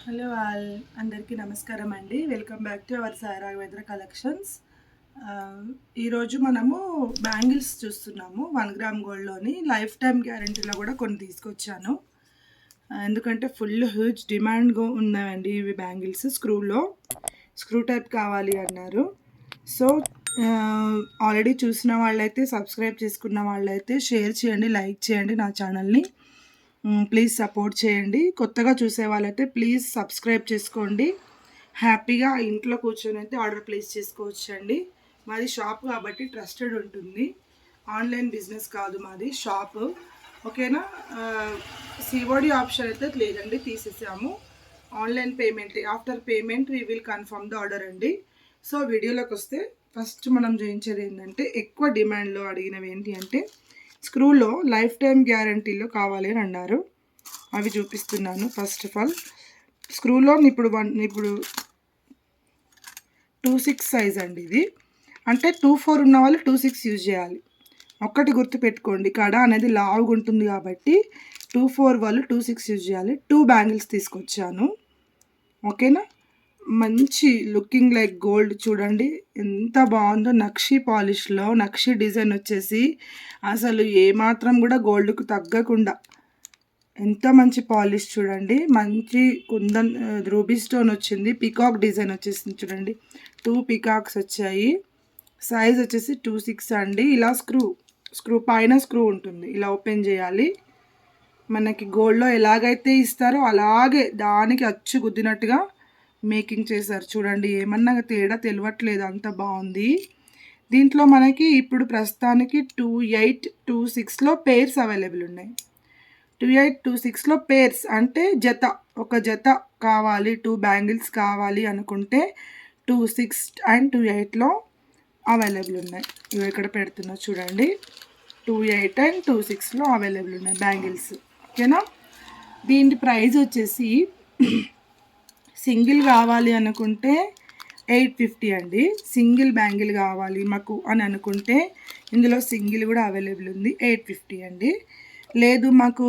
Hello అందరికీ నమస్కారం అండి. Welcome back to our Sai Raghavendra collections. ఈరోజు మనము బ్యాంగిల్స్ చూస్తున్నాము. 1 గ్రామ్ గోల్డ్లోని లైఫ్ టైం గ్యారంటీలో కూడా కొన్ని తీసుకొచ్చాను. ఎందుకంటే ఫుల్ హ్యూజ్ డిమాండ్ ఉన్నాయండి ఇవి బ్యాంగిల్స్. స్క్రూ టైప్ కావాలి అన్నారు. సో ఆల్రెడీ చూసిన వాళ్ళైతే, సబ్స్క్రైబ్ చేసుకున్న వాళ్ళైతే షేర్ చేయండి, లైక్ చేయండి నా ఛానల్ని. ప్లీజ్ సపోర్ట్ చేయండి. కొత్తగా చూసే వాళ్ళైతే ప్లీజ్ సబ్స్క్రైబ్ చేసుకోండి. హ్యాపీగా ఇంట్లో కూర్చొని అయితే ఆర్డర్ ప్లేస్ చేసుకోవచ్చండి. మాది షాప్ కాబట్టి ట్రస్టెడ్ ఉంటుంది. ఆన్లైన్ బిజినెస్ కాదు, మాది షాప్. ఓకేనా. సిఓడి ఆప్షన్ అయితే లేదండి, తీసేసాము. Online payment. After payment we will confirm the order అండి. సో వీడియోలోకి వస్తే ఫస్ట్ మనం చేయించేది ఏంటంటే, ఎక్కువ డిమాండ్లో అడిగినవి ఏంటి అంటే స్క్రూలో లైఫ్ టైం గ్యారంటీలో కావాలి అని అన్నారు. అవి చూపిస్తున్నాను. ఫస్ట్ ఆఫ్ ఆల్ స్క్రూలో ఇప్పుడు 2/6 సైజ్ అండి ఇది. అంటే 2/4 ఉన్న వాళ్ళు 2/6 యూజ్ చేయాలి. ఒక్కటి గుర్తుపెట్టుకోండి, కడ అనేది లావుగా ఉంటుంది కాబట్టి 2/4 వాళ్ళు 2/6 యూజ్ చేయాలి. 2 బ్యాంగిల్స్ తీసుకొచ్చాను. ఓకేనా. మంచి లుకింగ్ లైక్ గోల్డ్. చూడండి ఎంత బాగుందో. నక్షి పాలిష్లో నక్షి డిజైన్ వచ్చేసి అసలు ఏమాత్రం కూడా గోల్డ్కు తగ్గకుండా ఎంత మంచి పాలిష్ చూడండి. మంచి కుందన్ రూబీ స్టోన్ వచ్చింది. పికాక్ డిజైన్ వచ్చేసింది చూడండి. 2 పికాక్స్ వచ్చాయి. సైజ్ వచ్చేసి 2/6 అండి. ఇలా స్క్రూ పైన స్క్రూ ఉంటుంది. ఇలా ఓపెన్ చేయాలి. మనకి గోల్డ్లో ఎలాగైతే ఇస్తారో అలాగే దానికి అచ్చు గుద్దినట్టుగా మేకింగ్ చేశారు చూడండి. ఏమన్నా తేడా తెలియట్లేదు, అంత బాగుంది. దీంట్లో మనకి ఇప్పుడు ప్రస్తుతానికి 2826లో పేర్స్ అవైలబుల్ ఉన్నాయి. 2826లో పేర్స్ అంటే జత, ఒక జత కావాలి, 2 బ్యాంగిల్స్ కావాలి అనుకుంటే 26 అండ్ 28లో అవైలబుల్ ఉన్నాయి. ఇవి ఇక్కడ పెడుతున్నా చూడండి. 28 అండ్ 26లో అవైలబుల్ ఉన్నాయి బ్యాంగిల్స్. ఓకేనా. దీని ప్రైస్ వచ్చేసి సింగిల్ కావాలి అనుకుంటే 850 అండి. సింగిల్ బ్యాంగిల్ కావాలి మాకు అని అనుకుంటే ఇందులో సింగిల్ కూడా అవైలబుల్ ఉంది, 850 అండి. లేదు మాకు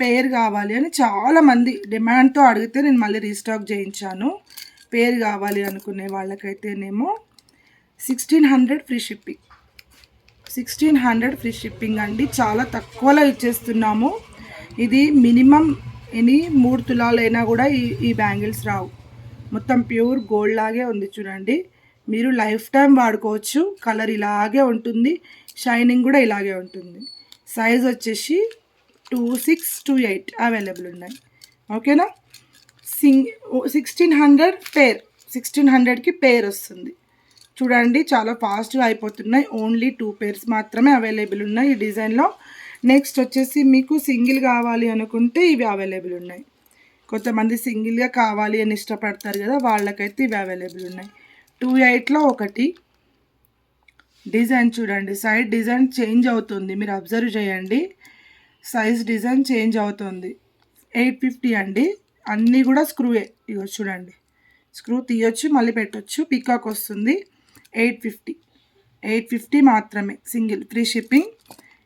పేర్ కావాలి అని చాలామంది డిమాండ్తో అడిగితే నేను మళ్ళీ రీస్టాక్ చేయించాను. పేర్ కావాలి అనుకునే వాళ్ళకైతేనేమో 1600 ఫ్రీ షిప్పింగ్. 1600 ఫ్రీ షిప్పింగ్ అండి. చాలా తక్కువలో ఇచ్చేస్తున్నాము. ఇది మినిమం 3 తులాలైనా కూడా ఈ బ్యాంగిల్స్ రావు. మొత్తం ప్యూర్ గోల్డ్ లాగే ఉంది చూడండి. మీరు లైఫ్ టైం వాడుకోవచ్చు. కలర్ ఇలాగే ఉంటుంది, షైనింగ్ కూడా ఇలాగే ఉంటుంది. సైజ్ వచ్చేసి 2/6 to 8 అవైలబుల్ ఉన్నాయి. ఓకేనా. 1600 పేర్, 1600కి పేర్ వస్తుంది చూడండి. చాలా ఫాస్ట్గా అయిపోతున్నాయి. ఓన్లీ 2 పేర్స్ మాత్రమే అవైలబుల్ ఉన్నాయి ఈ డిజైన్లో. నెక్స్ట్ వచ్చేసి మీకు సింగిల్ కావాలి అనుకుంటే ఇవి అవైలబుల్ ఉన్నాయి. కొంతమంది సింగిల్గా కావాలి అని ఇష్టపడతారు కదా, వాళ్ళకైతే ఇవి అవైలబుల్ ఉన్నాయి. 28లో ఒకటి డిజైన్ చూడండి. సైడ్ డిజైన్ చేంజ్ అవుతుంది, మీరు అబ్జర్వ్ చేయండి. సైజ్ డిజైన్ చేంజ్ అవుతుంది. 850 అండి. అన్నీ కూడా స్క్రూయే. ఇగో చూడండి, స్క్రూ తీయొచ్చు మళ్ళీ పెట్టొచ్చు. పికాక్ వస్తుంది. 850 మాత్రమే సింగిల్, ఫ్రీ షిప్పింగ్.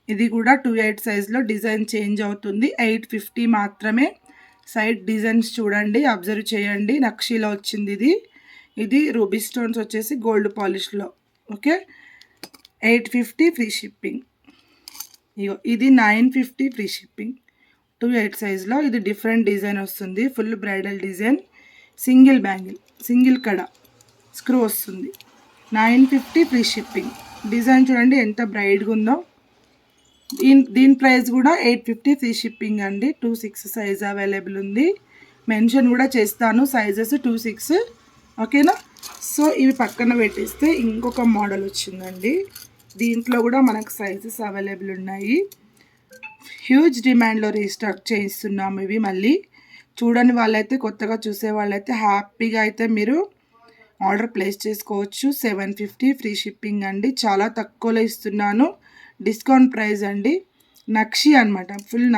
ఇది కూడా 28 సైజ్లో డిజైన్ చేంజ్ అవుతుంది. 850 మాత్రమే. సైడ్ డిజైన్స్ చూడండి, అబ్జర్వ్ చేయండి. నక్షీలో వచ్చింది ఇది రూబీ స్టోన్స్ వచ్చేసి గోల్డ్ పాలిష్లో. ఓకే. 850 free shipping. ఇగో ఇది 950 ఫ్రీ షిప్పింగ్. 28 సైజ్లో ఇది డిఫరెంట్ డిజైన్ వస్తుంది. Full bridal design. Single bangle, single కడ, స్క్రూ వస్తుంది. 950 ఫ్రీ షిప్పింగ్. డిజైన్ చూడండి ఎంత బ్రైట్గా ఉందో. దీని ప్రైస్ కూడా 850 ఫ్రీ షిప్పింగ్ అండి. 26 సైజ్ అవైలబుల్ ఉంది. మెన్షన్ కూడా చేస్తాను సైజెస్ 26. ఓకేనా. సో ఇవి పక్కన పెట్టేస్తే ఇంకొక మోడల్ వచ్చిందండి. దీంట్లో కూడా మనకు సైజెస్ అవైలబుల్ ఉన్నాయి. హ్యూజ్ డిమాండ్లో రీస్టాక్ చేయిస్తున్నాము ఇవి. మళ్ళీ చూడని వాళ్ళైతే, కొత్తగా చూసే వాళ్ళైతే హ్యాపీగా అయితే మీరు ఆర్డర్ ప్లేస్ చేసుకోవచ్చు. 750 ఫ్రీ షిప్పింగ్ అండి. చాలా తక్కువలో ఇస్తున్నాను, డిస్కౌంట్ ప్రైస్ అండి. నక్షి అనమాట, ఫుల్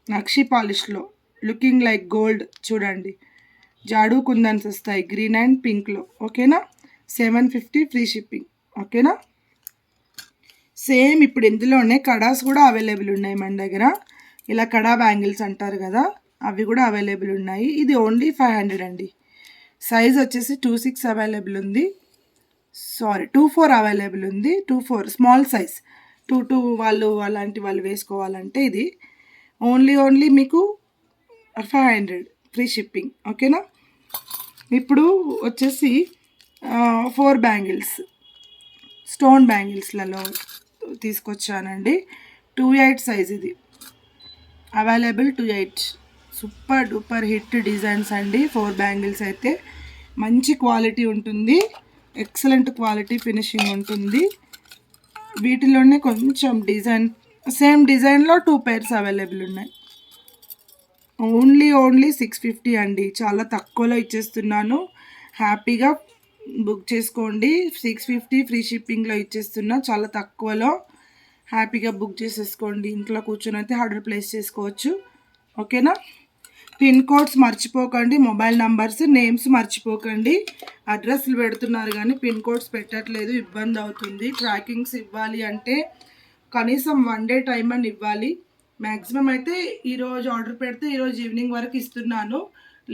నక్షి పాలిష్లో లుకింగ్ లైక్ గోల్డ్ చూడండి. జాడు కుందన్స్ వస్తాయి గ్రీన్ అండ్ పింక్లో. ఓకేనా. 750 ఫ్రీ షిప్పింగ్. ఓకేనా. సేమ్ ఇప్పుడు ఇందులోనే కడాస్ కూడా అవైలబుల్ ఉన్నాయి మన దగ్గర. ఇలా కడా బ్యాంగిల్స్ అంటారు కదా, అవి కూడా అవైలబుల్ ఉన్నాయి. ఇది ఓన్లీ 500 అండి. సైజ్ వచ్చేసి 26 అవైలబుల్ ఉంది, సారీ 24 అవైలబుల్ ఉంది. 24 స్మాల్ సైజ్, 22 వాళ్ళు అలాంటి వాళ్ళు వేసుకోవాలంటే ఇది ఓన్లీ మీకు 500 ఫ్రీ షిప్పింగ్. ఓకేనా. ఇప్పుడు వచ్చేసి 4 బ్యాంగిల్స్ స్టోన్ బ్యాంగిల్స్లలో తీసుకొచ్చానండి. 28 సైజ్ ఇది available. 28 super duper hit designs అండి. 4 బ్యాంగిల్స్ అయితే మంచి క్వాలిటీ ఉంటుంది, ఎక్సలెంట్ క్వాలిటీ ఫినిషింగ్ ఉంటుంది. వీటిలోనే కొంచెం డిజైన్, సేమ్ డిజైన్లో 2 pairs అవైలబుల్ ఉన్నాయి. ఓన్లీ 650 అండి. చాలా తక్కువలో ఇచ్చేస్తున్నాను, హ్యాపీగా బుక్ చేసుకోండి. 650 ఫ్రీ షిప్పింగ్లో ఇచ్చేస్తున్నా, చాలా తక్కువలో. హ్యాపీగా బుక్ చేసేసుకోండి, ఇంట్లో కూర్చొని అయితే ఆర్డర్ ప్లేస్ చేసుకోవచ్చు. ఓకేనా. పిన్ కోడ్స్ మర్చిపోకండి, మొబైల్ నంబర్స్ నేమ్స్ మర్చిపోకండి. అడ్రస్లు పెడుతున్నారు కానీ పిన్ కోడ్స్ పెట్టట్లేదు, ఇబ్బంది అవుతుంది. ట్రాకింగ్స్ ఇవ్వాలి అంటే కనీసం 1 day టైం అని ఇవ్వాలి. మ్యాక్సిమం అయితే ఈరోజు ఆర్డర్ పెడితే ఈరోజు ఈవినింగ్ వరకు ఇస్తున్నాను.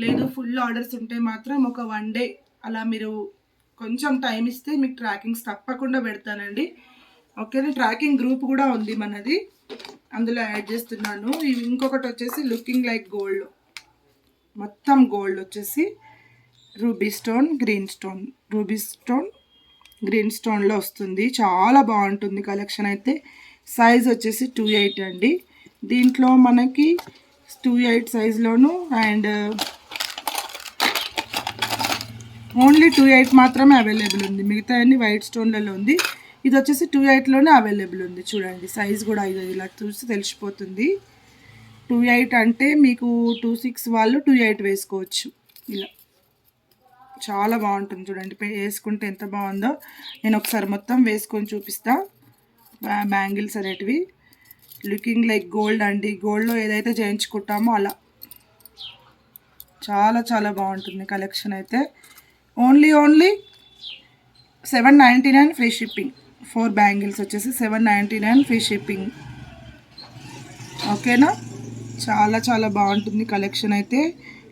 లేదు ఫుల్ ఆర్డర్స్ ఉంటే మాత్రం ఒక 1 day అలా మీరు కొంచెం టైం ఇస్తే మీకు ట్రాకింగ్స్ తప్పకుండా పెడతానండి. ఓకేనా. ట్రాకింగ్ గ్రూప్ కూడా ఉంది మనది, అందులో యాడ్ చేస్తున్నాను. ఇంకొకటి వచ్చేసి లుకింగ్ లైక్ గోల్డ్, మొత్తం గోల్డ్ వచ్చేసి రూబీ స్టోన్ గ్రీన్ స్టోన్లో వస్తుంది. చాలా బాగుంటుంది కలెక్షన్ అయితే. సైజ్ వచ్చేసి 28 అండి. దీంట్లో మనకి 28 సైజ్లోను అండ్ ఓన్లీ 28 మాత్రమే అవైలబుల్ ఉంది, మిగతా అన్ని వైట్ స్టోన్లలో ఉంది. ఇది వచ్చేసి 28లోనే అవైలబుల్ ఉంది. చూడండి సైజ్ కూడా ఇలా చూసి తెలిసిపోతుంది. 28 అంటే మీకు 26 వాళ్ళు 28 వేసుకోవచ్చు. ఇలా చాలా బాగుంటుంది చూడండి, వేసుకుంటే ఎంత బాగుందో. నేను ఒకసారి మొత్తం వేసుకొని చూపిస్తా. బ్యాంగిల్స్ అనేటివి లుకింగ్ లైక్ గోల్డ్ అండి, గోల్డ్లో ఏదైతే చేయించుకుంటామో అలా చాలా బాగుంటుంది కలెక్షన్ అయితే. Only 799 free shipping. 4 బ్యాంగిల్స్ వచ్చేసి 799 ఫ్రీ షిప్పింగ్. ఓకేనా. చాలా బాగుంటుంది కలెక్షన్ అయితే.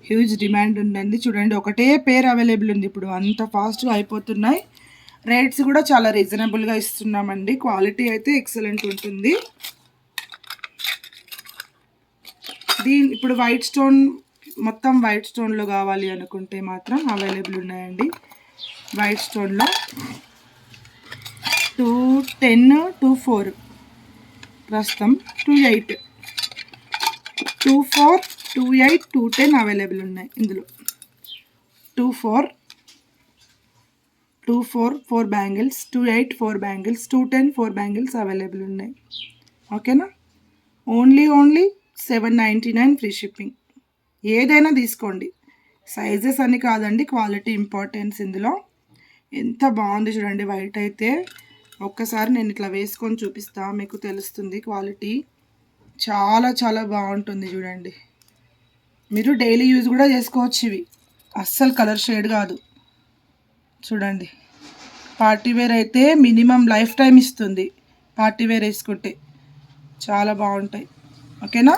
హ్యూజ్ డిమాండ్ ఉందండి. చూడండి ఒకటే పేర్ అవైలబుల్ ఉంది, ఇప్పుడు అంత ఫాస్ట్గా అయిపోతున్నాయి. రేట్స్ కూడా చాలా రీజనబుల్గా ఇస్తున్నామండి. క్వాలిటీ అయితే ఎక్సలెంట్ ఉంటుంది. ఇప్పుడు వైట్ స్టోన్, మొత్తం వైట్ స్టోన్లో కావాలి అనుకుంటే మాత్రం అవైలబుల్ ఉన్నాయండి. వైట్ స్టోన్లో 210, 24 ప్రస్తుతం 28, 24, 28, 210 అవైలబుల్ ఉన్నాయి. ఇందులో 24, 4 బ్యాంగిల్స్, 28 4 బ్యాంగిల్స్, 210 4 బ్యాంగిల్స్ అవైలబుల్ ఉన్నాయి. ఓకేనా. Only 799 free shipping. ఏదైనా తీసుకోండి, సైజెస్ అని కాదండి, క్వాలిటీ ఇంపార్టెన్స్ ఇందులో. ఎంత బాగుంది చూడండి వైట్ అయితే. ఒక్కసారి నేను ఇట్లా వేసుకొని చూపిస్తా, మీకు తెలుస్తుంది క్వాలిటీ. చాలా బాగుంటుంది చూడండి. మీరు డైలీ యూజ్ కూడా చేసుకోవచ్చు, ఇవి అస్సలు కలర్ షేడ్ కాదు. చూడండి పార్టీ వేర్ అయితే మినిమం లైఫ్ టైం ఇస్తుంది, పార్టీ వేర్ వేసుకుంటే చాలా బాగుంటాయి. ఓకేనా.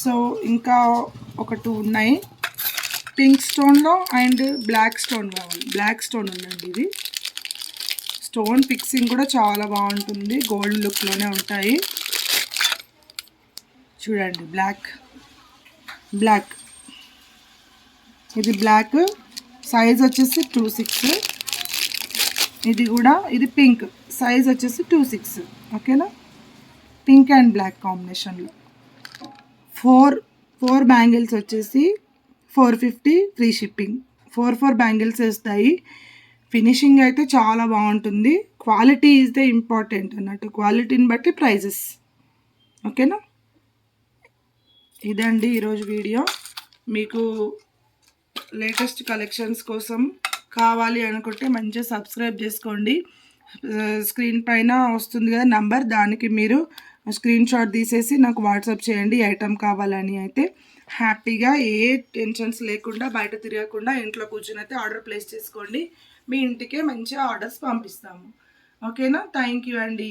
సో ఇంకా ఒక 2 ఉన్నాయి, పింక్ స్టోన్లో అండ్ బ్లాక్ స్టోన్ కావాలి. బ్లాక్ స్టోన్ ఉందండి, ఇది స్టోన్ ఫిక్సింగ్ కూడా చాలా బాగుంటుంది, గోల్డ్ లుక్లోనే ఉంటాయి. చూడండి బ్లాక్, ఇది బ్లాక్, సైజ్ వచ్చేసి 26. ఇది పింక్, సైజ్ వచ్చేసి 26. ఓకేనా. పింక్ అండ్ బ్లాక్ కాంబినేషన్లో 4 బ్యాంగిల్స్ వచ్చేసి 450 ఫ్రీ షిప్పింగ్. 4 బ్యాంగిల్స్ వస్తాయి. ఫినిషింగ్ అయితే చాలా బాగుంటుంది. క్వాలిటీ ఈజ్ ద ఇంపార్టెంట్ అన్నట్టు, క్వాలిటీని బట్టి ప్రైజెస్. ఓకేనా. ఇదండి ఈరోజు వీడియో. మీకు లేటెస్ట్ కలెక్షన్స్ కోసం కావాలి అనుకుంటే మంచిగా సబ్స్క్రైబ్ చేసుకోండి. స్క్రీన్ పైన వస్తుంది కదా నంబర్, దానికి మీరు స్క్రీన్ షాట్ తీసేసి నాకు వాట్సాప్ చేయండి ఐటమ్ కావాలని. అయితే హ్యాపీగా ఏ టెన్షన్స్ లేకుండా బయట తిరగకుండా ఇంట్లో కూర్చొని అయితే ఆర్డర్ ప్లేస్ చేసుకోండి. మీ ఇంటికే మంచిగా ఆర్డర్స్ పంపిస్తాము. ఓకేనా. థ్యాంక్ యూ అండి.